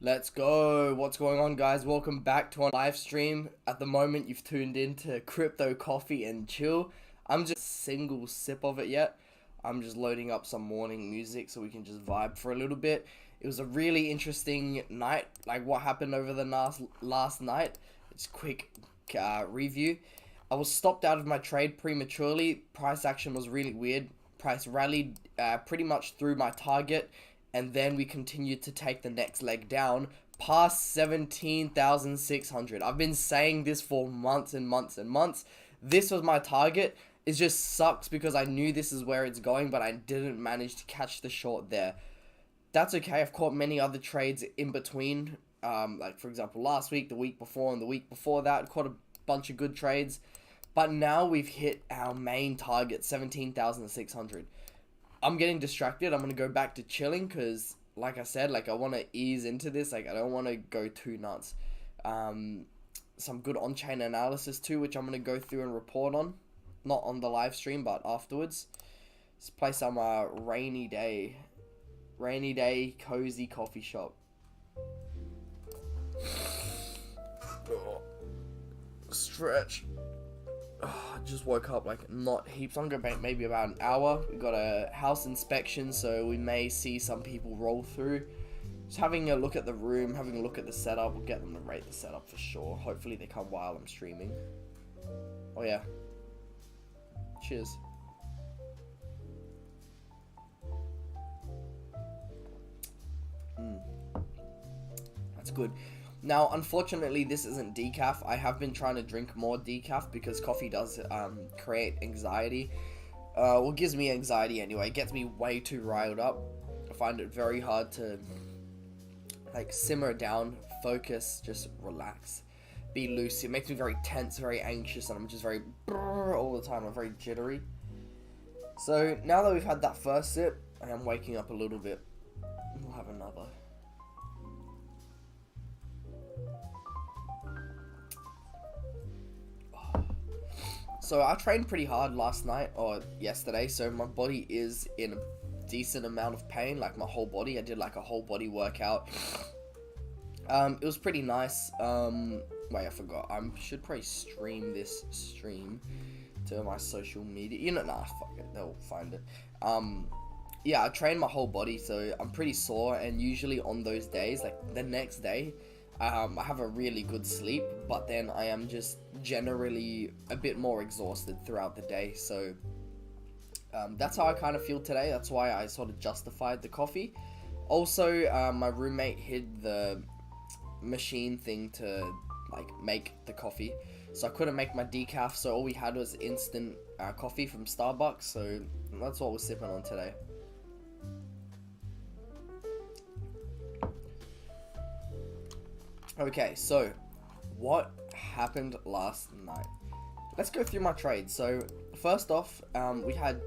Let's go. What's going on, guys? Welcome back to our live stream. At the moment, you've tuned in to Crypto Coffee and Chill. I'm just a single sip of it yet. I'm just loading up some morning music so we can just vibe for a little bit. It was a really interesting night, like what happened over the last night. It's a quick review. I was stopped out of my trade prematurely. Price action was really weird. Price rallied pretty much through my target, and then we continued to take the next leg down past 17,600. I've been saying this for months and months and months. This was my target. It just sucks because I knew this is where it's going, but I didn't manage to catch the short there. That's okay. I've caught many other trades in between. Like, for example, last week, the week before, and the week before that. Caught a bunch of good trades. But now we've hit our main target, 17,600. I'm getting distracted. I'm going to go back to chilling because, like I said, I want to ease into this. I don't want to go too nuts. Some good on-chain analysis too, which I'm going to go through and report on. Not on the live stream, but afterwards. Let's play some rainy day cozy coffee shop. Stretch. I just woke up, not heaps. I'm going to make maybe about an hour. We got a house inspection, so we may see some people roll through. Just having a look at the room, having a look at the setup. We'll get them to rate the setup for sure. Hopefully they come while I'm streaming. Oh yeah. Cheers. That's good. Now, unfortunately, this isn't decaf. I have been trying to drink more decaf because coffee does create anxiety. Well, gives me anxiety anyway. It gets me way too riled up. I find it very hard to, simmer down, focus, just relax, be loose. It makes me very tense, very anxious, and I'm just very all the time. I'm very jittery. So, now that we've had that first sip, I am waking up a little bit. We'll have another. So I trained pretty hard last night or yesterday, so my body is in a decent amount of pain, my whole body. I did a whole body workout. It was pretty nice. Wait, I forgot. I should probably stream this stream to my social media. Nah, fuck it. They'll find it. Yeah, I trained my whole body, so I'm pretty sore, and usually on those days, the next day, I have a really good sleep, but then I am just generally a bit more exhausted throughout the day. So that's how I kind of feel today. That's why I sort of justified the coffee. Also, my roommate hid the machine thing to make the coffee, so I couldn't make my decaf. So all we had was instant coffee from Starbucks. So that's what we're sipping on today. Okay, so what happened last night? Let's go through my trades. So first off, we had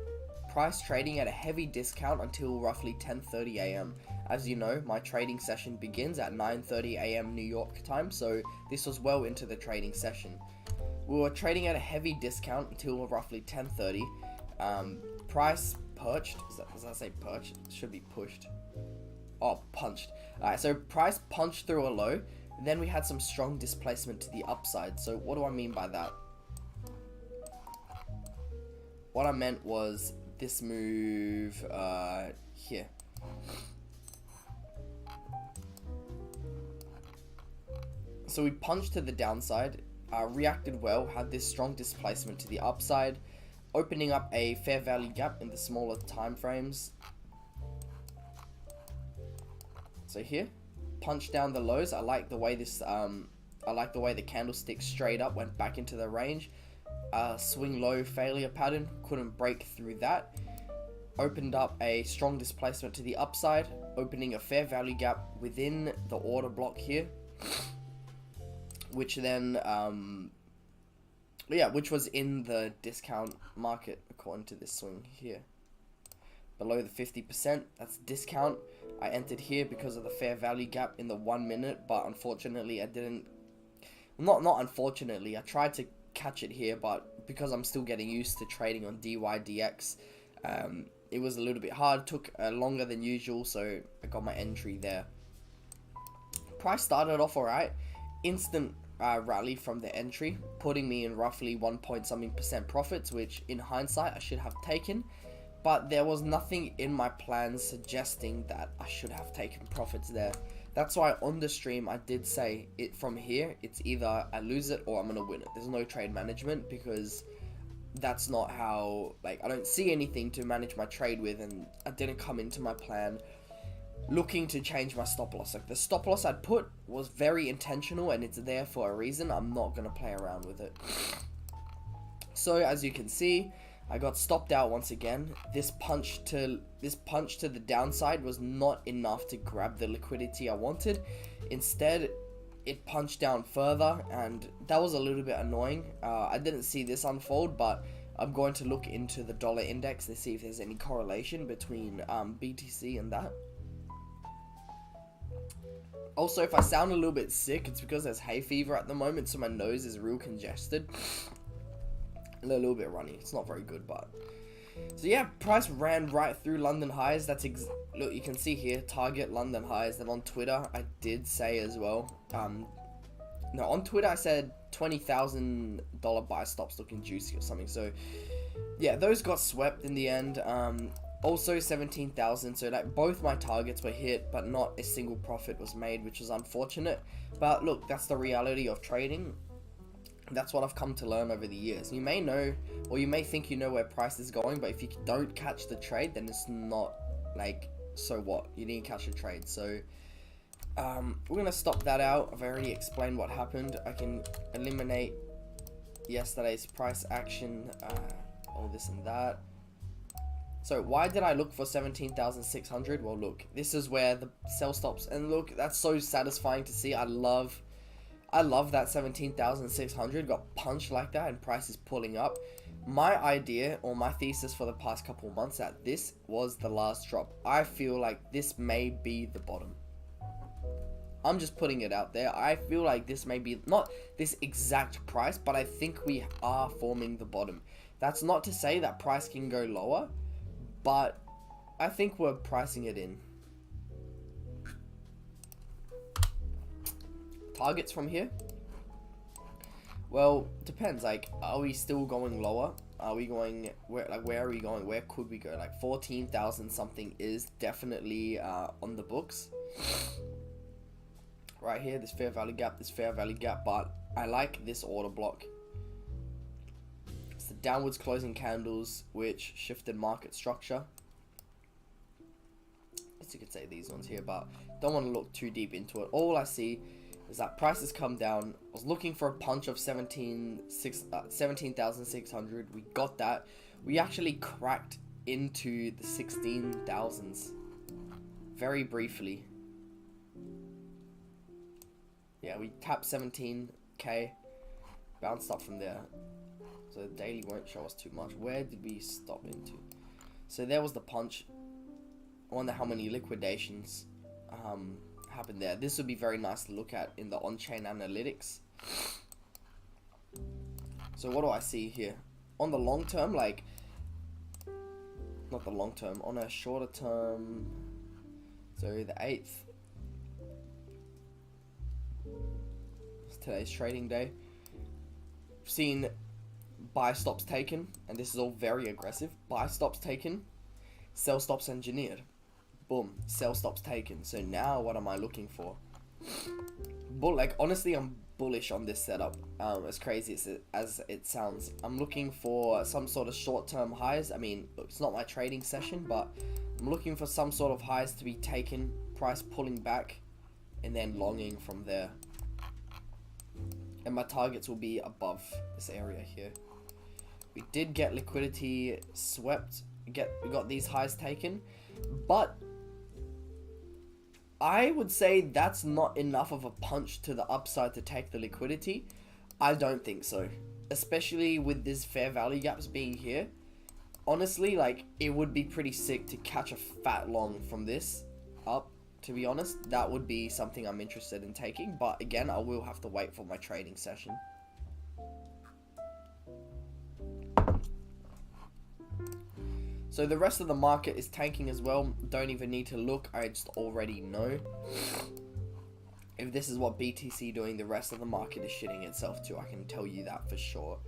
price trading at a heavy discount until roughly 10:30 a.m. As you know, my trading session begins at 9:30 a.m. New York time, so this was well into the trading session. We were trading at a heavy discount until roughly 10:30. Price perched. Does that say perched? It should be pushed. Oh, punched. Alright, so price punched through a low. Then we had some strong displacement to the upside. So what do I mean by that? What I meant was this move here. So we punched to the downside, reacted well, had this strong displacement to the upside, opening up a fair value gap in the smaller time frames. So here, punch down the lows. I like the way this I like the way the candlestick straight up went back into the range. Swing low failure pattern, couldn't break through that. Opened up a strong displacement to the upside, opening a fair value gap within the order block here, which then which was in the discount market according to this swing here. Below the 50%, that's discount. I entered here because of the fair value gap in the 1 minute, but unfortunately I didn't. Not unfortunately, I tried to catch it here, but because I'm still getting used to trading on DYDX, it was a little bit hard. Took longer than usual, so I got my entry there. price started off alright. Instant rally from the entry, putting me in roughly 1 point something percent profits, which in hindsight I should have taken. But there was nothing in my plans suggesting that I should have taken profits there. That's why on the stream I did say it from here, it's either I lose it or I'm going to win it. There's no trade management, because that's not how, like, I don't see anything to manage my trade with, and I didn't come into my plan looking to change my stop loss. Like, the stop loss I'd put was very intentional and it's there for a reason. I'm not going to play around with it. So as you can see, I got stopped out once again. This punch to the downside was not enough to grab the liquidity I wanted. Instead, it punched down further, and that was a little bit annoying. I didn't see this unfold, but I'm going to look into the dollar index to see if there's any correlation between BTC and that. Also, if I sound a little bit sick, it's because there's hay fever at the moment, so my nose is real congested. A little bit runny. It's not very good, but... So yeah, price ran right through London highs. That's look, you can see here, target London highs. Then on Twitter, I did say as well. No, on Twitter I said $20,000 buy stops looking juicy or something. So yeah, those got swept in the end. Also 17,000. So like both my targets were hit, but not a single profit was made, which is unfortunate. But look, that's the reality of trading. That's what I've come to learn over the years. You may know, or you may think you know where price is going, but if you don't catch the trade, then it's not, like, so what? You didn't catch the trade. So we're gonna stop that out. I've already explained what happened. I can eliminate yesterday's price action, all this and that. So why did I look for 17,600? Well, look, this is where the sell stops, and look, that's so satisfying to see. I love that 17,600 got punched like that and price is pulling up. My idea, or my thesis for the past couple of months, that this was the last drop. I feel like this may be the bottom. I'm just putting it out there. I feel like this may be, not this exact price, but I think we are forming the bottom. That's not to say that price can go lower, but I think we're pricing it in. Targets from here? Well, depends. Like, are we still going lower? Are we going, where are we going? Where could we go? Like 14,000 something is definitely on the books. Right here, this fair value gap, but I like this order block. It's the downwards closing candles which shifted market structure. As you could say these ones here, but don't want to look too deep into it. All I see is that prices come down. I was looking for a punch of 17,600. We got that. We actually cracked into the 16,000s very briefly. Yeah, we tapped 17k, bounced up from there. So the daily won't show us too much. Where did we stop into? So there was the punch. I wonder how many liquidations happened there. This would be very nice to look at in the on-chain analytics. So what do I see here? On the long term, like, not the long term, on a shorter term, so the 8th, today's trading day, I've seen buy stops taken, and this is all very aggressive. Buy stops taken, sell stops engineered. Boom, sell stops taken. So now what am I looking for? Like, honestly, I'm bullish on this setup. As crazy as it sounds, I'm looking for some sort of short-term highs. I mean, look, it's not my trading session, but I'm looking for some sort of highs to be taken, price pulling back, and then longing from there. And my targets will be above this area here. We did get liquidity swept. We got these highs taken, but I would say that's not enough of a punch to the upside to take the liquidity. I don't think so. Especially with this fair value gaps being here. Honestly, like, it would be pretty sick to catch a fat long from this up, to be honest. That would be something I'm interested in taking. But again, I will have to wait for my trading session. So the rest of the market is tanking as well. Don't even need to look. I just already know. if this is what BTC doing, the rest of the market is shitting itself too. I can tell you that for sure.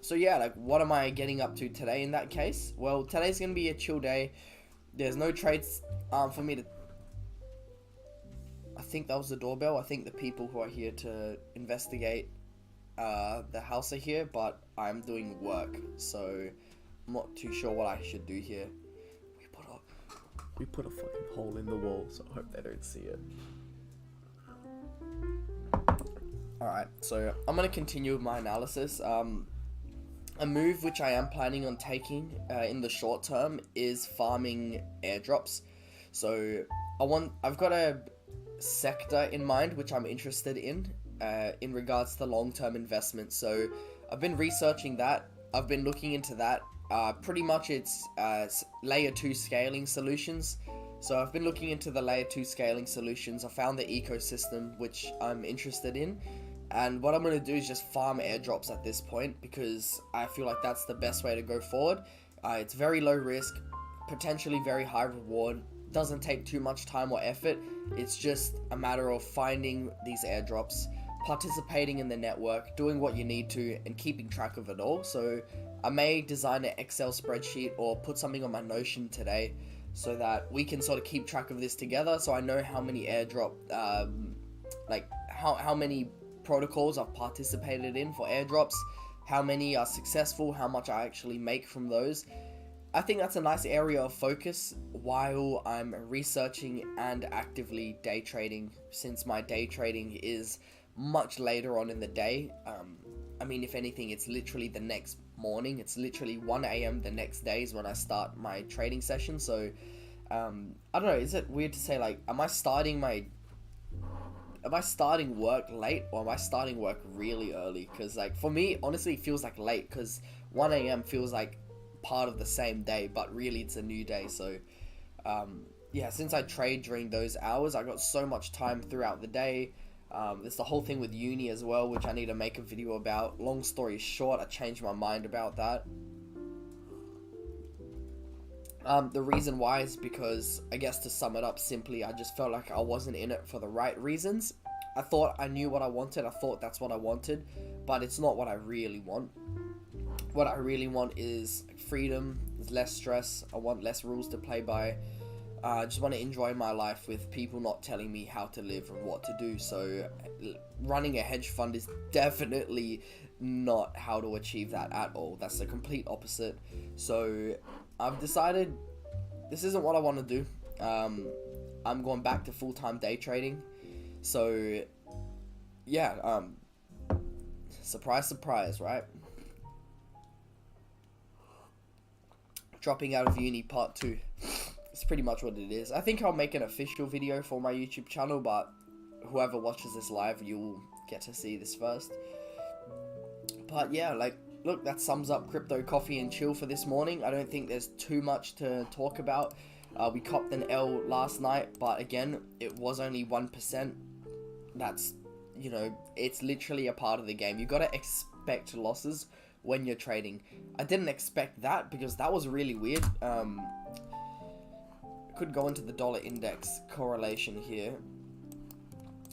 So yeah, like, what am I getting up to today in that case? Well, today's gonna be a chill day. There's no trades for me to... I think that was the doorbell. I think the people who are here to investigate the house are here, but I'm doing work, so I'm not too sure what I should do here. We put a fucking hole in the wall, so I hope they don't see it. Alright, so I'm going to continue with my analysis. A move which I am planning on taking in the short term is farming airdrops. So I've got a sector in mind which I'm interested in regards to long-term investment. So I've been researching that. I've been looking into that. Pretty much it's layer 2 scaling solutions. So I've been looking into the layer 2 scaling solutions. I found the ecosystem which I'm interested in, and what I'm going to do is just farm airdrops at this point, because I feel like that's the best way to go forward. It's very low risk, potentially very high reward, doesn't take too much time or effort. It's just a matter of finding these airdrops, participating in the network, doing what you need to, and keeping track of it all. So I may design an Excel spreadsheet or put something on my Notion today so that we can sort of keep track of this together, so I know how many airdrop, how many protocols I've participated in for airdrops, how many are successful, how much I actually make from those. I think that's a nice area of focus while I'm researching and actively day trading, since my day trading is much later on in the day. I mean, if anything, it's literally the next morning. It's literally 1 a.m. the next day is when I start my trading session. So I don't know, is it weird to say, like, am I starting work late, or am I starting work really early? Because, like, for me, honestly, it feels like late, because 1 a.m. feels like part of the same day, but really it's a new day. So yeah, since I trade during those hours, I got so much time throughout the day. There's the whole thing with uni as well, which I need to make a video about. Long story short, I changed my mind about that. The reason why is because, I guess to sum it up simply, I just felt like I wasn't in it for the right reasons. I thought I knew what I wanted, I thought that's what I wanted, but it's not what I really want. What I really want is freedom, less stress, I want less rules to play by. I just want to enjoy my life with people not telling me how to live and what to do. So running a hedge fund is definitely not how to achieve that at all. That's the complete opposite. So I've decided this isn't what I want to do. I'm going back to full-time day trading. So yeah, surprise, surprise, right? Dropping out of uni part 2. It's pretty much what it is. I think I'll make an official video for my YouTube channel, but whoever watches this live, you'll get to see this first. But yeah, like, look, that sums up Crypto Coffee and Chill for this morning. I don't think there's too much to talk about. We copped an L last night, but again, it was only 1%. That's, you know, it's literally a part of the game. You gotta expect losses when you're trading. I didn't expect that, because that was really weird. Could go into the dollar index correlation here.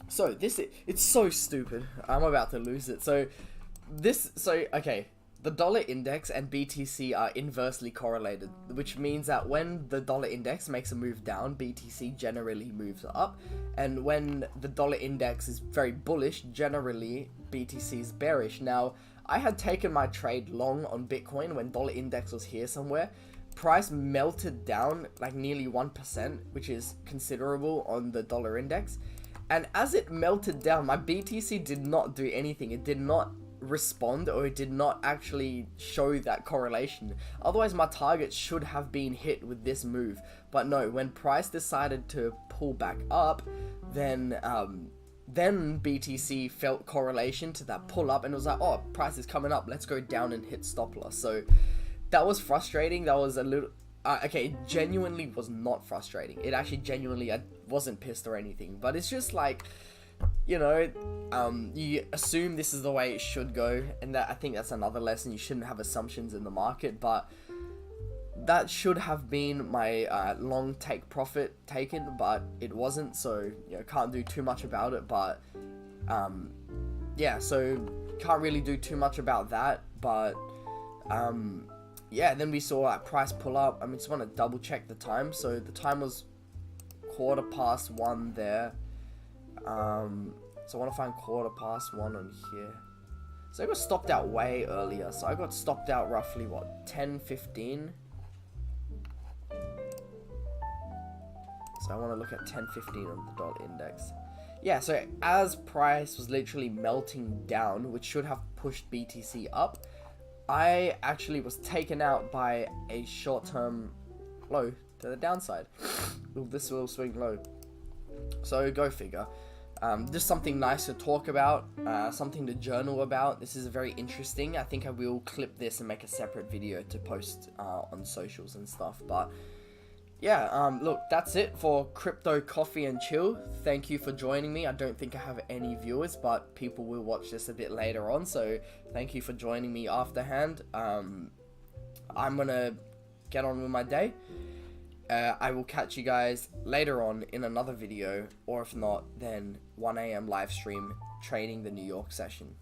So it's so stupid. I'm about to lose it. Okay, the dollar index and BTC are inversely correlated, which means that when the dollar index makes a move down, BTC generally moves up, and when the dollar index is very bullish, generally BTC is bearish. Now, I had taken my trade long on Bitcoin when dollar index was here somewhere. Price melted down like nearly 1%, which is considerable on the dollar index. And as it melted down, my BTC did not do anything. It did not respond, or it did not actually show that correlation. Otherwise, my target should have been hit with this move. But no, when price decided to pull back up, then BTC felt correlation to that pull up, and it was like, oh, price is coming up, let's go down and hit stop loss. So that was frustrating. That was a little... okay, it genuinely was not frustrating. It actually genuinely... I wasn't pissed or anything. But it's just like, you know, you assume this is the way it should go. And that, I think that's another lesson. You shouldn't have assumptions in the market. But that should have been my long take profit taken, but it wasn't, so can't do too much about it. But yeah, so can't really do too much about that. But yeah, then we saw that price pull up. I just want to double check the time. So the time was 1:15 there. So I want to find 1:15 on here. So I got stopped out way earlier. So I got stopped out roughly, what, 10:15? So I want to look at 10:15 on the dot index. Yeah, so as price was literally melting down, which should have pushed BTC up, I actually was taken out by a short-term low to the downside. This will swing low. So go figure. Just something nice to talk about, something to journal about. This is very interesting. I think I will clip this and make a separate video to post on socials and stuff. But yeah, look, that's it for Crypto Coffee and Chill. Thank you for joining me. I don't think I have any viewers, but people will watch this a bit later on. So thank you for joining me afterhand. I'm gonna get on with my day. I will catch you guys later on in another video, or if not, then 1 a.m. live stream trading the New York session.